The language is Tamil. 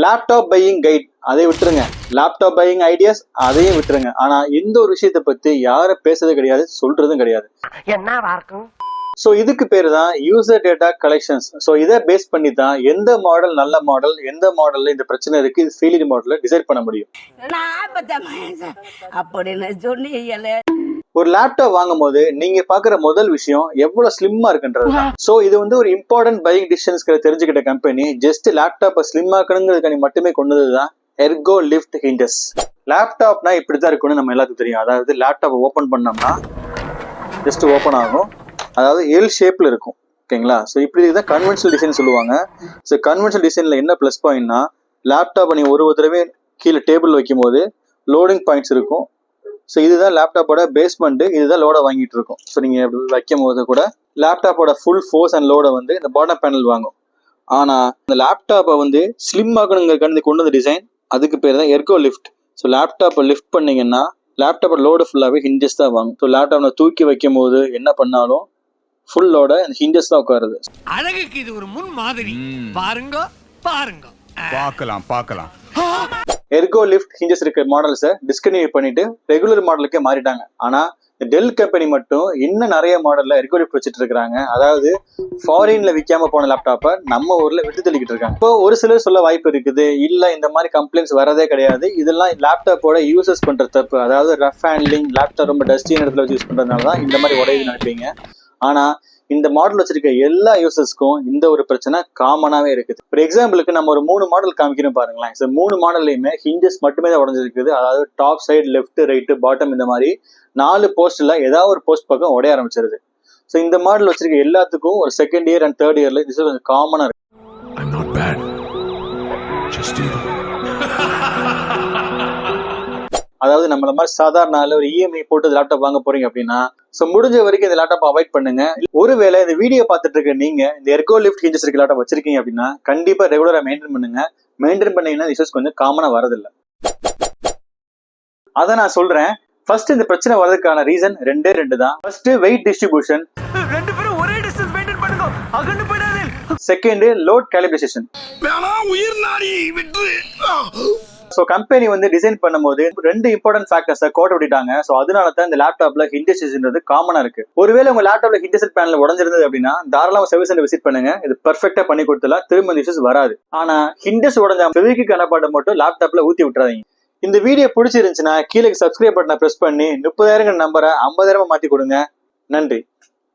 லேப்டாப் பையிங் கைட் அதை விட்டுருங்க, லேப்டாப் பையிங் ஐடியாஸ் அதையும் விட்டுருங்க. ஆனா இந்த ஒரு விஷயத்தை பத்தி யாரும் பேசுறது கிடையாது, சொல்றதும் கிடையாது. ஸோ இதுக்கு பேரு தான் யூசர் டேட்டா கலெக்ஷன்ஸ். ஸோ இதை பேஸ் பண்ணி தான் எந்த மாடல் நல்ல மாடல், எந்த மாடல்ல இந்த பிரச்சனை இருக்கு, இது ஃபெயிலியர் மாடல்ல டிசைட் பண்ண முடியும். ஒரு லேப்டாப் வாங்கும் போது நீங்க பாக்குற முதல் விஷயம் எவ்வளவு ஸ்லிம்மா இருக்குன்றது. சோ இது வந்து ஒரு இம்பார்ட்டன்ட் பையிங் டிசிஷன்ஸ்களை தெரிஞ்சுக்கிட்ட கம்பெனி ஜஸ்ட் லேப்டாப்பை ஸ்லிம் ஆக்கணுங்கிறதுக்கான மட்டுமே கொண்டதுதான் எர்கோ லிஃப்ட் ஹிஞ்சஸ். லேப்டாப்னா இப்படிதான் இருக்கும்னு நம்ம எல்லாத்துக்கும் தெரியும். அதாவது லேப்டாப்பை ஓபன் பண்ணோம்னா ஜஸ்ட் ஓபன் ஆகும், அதாவது எல் ஷேப்ல இருக்கும். ஓகேங்களா? ஸோ இப்படி தான் கன்வென்ஷனல் டிசைன் சொல்லுவாங்க. ஸோ கன்வென்ஷனல் டிசைன்ல என்ன பிளஸ் பாயிண்ட்னா, லேப்டாப்பை நீ ஒரு தடவை கீழே டேபிள் வைக்கும் போது லோடிங் பாயிண்ட்ஸ் இருக்கும். ஸோ இதுதான் லேப்டாப்போட பேஸ்மெண்ட், இதுதான் லோடை வாங்கிட்டு இருக்கும். ஸோ நீங்க வைக்கும் போது கூட லேப்டாப்போட ஃபுல் ஃபோர்ஸ் அண்ட் லோடை வந்து இந்த பாட்டம் பேனல் வாங்கும். ஆனா இந்த லேப்டாப்பை வந்து ஸ்லிம் ஆகணுங்கிறதுக்கான கொண்டு வந்த டிசைன், அதுக்கு பேர் தான் எர்கோ லிஃப்ட். ஸோ லேப்டாப்பை லிஃப்ட் பண்ணீங்கன்னா லேப்டாப்போட லோடு ஃபுல்லாகவே ஹிஞ்சஸ் தான் வாங்கும். ஸோ லேப்டாப்பை தூக்கி வைக்கும் போது என்ன பண்ணாலும் ஃபுல் லோட அந்த ஹிஞ்சஸ் தான் உட்காருது. அழகுக்கு இது ஒரு முன் மாதிரி. பாருங்க பாருங்க, பார்க்கலாம். எர்கோ லிஃப்ட் ஹிஞ்சஸ் இருக்க மாடல்ஸை டிஸ்கன்டினியூ பண்ணிட்டு ரெகுலர் மாடலுக்கே மாறிட்டாங்க. ஆனா டெல் கம்பெனி மட்டும் இன்னும் நிறைய மாடல்ல எர்கோ லிஃப்ட் வச்சுட்டு இருக்காங்க. அதாவது ஃபாரின்ல விற்காம போன லேப்டாப்பை நம்ம ஊர்ல விட்டு தள்ளிக்கிட்டு இருக்காங்க. இப்போ ஒரு சிலர் சொல்ல வாய்ப்பு இருக்குது, இல்ல இந்த மாதிரி கம்ப்ளைண்ட்ஸ் வரதே கிடையாது, இதெல்லாம் லேப்டாப்போட யூசஸ் பண்ற தப்பு, அதாவது ரஃப் ஹேண்ட்லிங், லேப்டாப் ரொம்ப டஸ்டியான இடத்துல வச்சு யூஸ் பண்றதுனாலதான் இந்த மாதிரி உடையுது நினைப்பீங்க. ஆனா இந்த மாடல் வச்சிருக்க எல்லா யூசர்ஸ்க்கும் இந்த ஒரு பிரச்சனை காமனாவே இருக்குது. ஒரு எக்ஸாம்பிளுக்கு நம்ம ஒரு 3 மாடல் காமிக்கணும் பாருங்களேன். 3 மாடல்லையுமே ஹிஞ்சஸ் மட்டுமே தான் உடஞ்சிருக்குது. அதாவது top side, left, right, bottom, இந்த மாதிரி 4 போஸ்ட்ல ஏதாவது ஒரு போஸ்ட் பக்கம் உடைய ஆரம்பிச்சிருது. ஸோ இந்த மாடல் வச்சிருக்க எல்லாத்துக்கும் ஒரு செகண்ட் இயர் அண்ட் தேர்ட் இயர்ல இது கொஞ்சம் காமனா இருக்கு. அதாவது நம்மள மாதிரி சாதாரண ஒரு இஎம்ஐ போட்டு லேப்டாப் வாங்க போறீங்க அப்படின்னா, ஸோ முடிஞ்ச வரைக்கும் இந்த லேப்டாப் அவாய்ட் பண்ணுங்க. ஒருவேளை இந்த வீடியோ பார்த்துட்டு இருக்க நீங்க இந்த எர்கோ லிஃப்ட் ஹிஞ்சஸ் இருக்க லேப்டாப் வச்சிருக்கீங்க அப்படின்னா கண்டிப்பா ரெகுலரா மெயின்டைன் பண்ணுங்க. மெயின்டைன் பண்ணீங்கன்னா இஷ்யூஸ் கொஞ்சம் காமனா வரதில்லை. அதை நான் சொல்றேன். ஃபர்ஸ்ட் இந்த பிரச்சனை வரதுக்கான ரீசன் ரெண்டு தான். ஃபர்ஸ்ட் வெயிட் டிஸ்ட்ரிபியூஷன், ரெண்டு பேரும் ஒரே டிஸ்டன்ஸ் மெயின்டைன் பண்ணுங்க, அகன்னு போயிடாதே. Second load calibration. உயிர் நாடி விட்டு. ஸோ கம்பெனி வந்து டிசைன் பண்ணும்போது 2 இம்பார்ட்டன்ட் ஃபேக்டர்ஸை கோட் விட்டாங்க. ஸோ அதனால தான் இந்த லேப்டாப்ல ஹிண்டஸ்ன்றது காமனா இருக்கு. ஒருவேளை உங்க லேப்டாப்ல ஹிண்டஸ் பேனல் உடஞ்சிருந்தது அப்படின்னா தாராளமா சர்வீஸ் சென்டர் விசிட் பண்ணுங்க, இது பெர்ஃபெக்டா பண்ணி கொடுத்தலாம், திரும்ப இஷ்யூஸ் வராது. ஆனா ஹிண்டஸ் உடஞ்ச ஃபெவிக்விக் கனப்பாட்டை மட்டும் லேப்டாப்ல ஊத்தி விட்டுறாதீங்க. இந்த வீடியோ பிடிச்சிருந்துச்சுன்னா கீழே சப்ஸ்கிரைப் பட்டனை பிரஸ் பண்ணி 30,000 நம்பரை 50,000 மாத்தி கொடுங்க. நன்றி.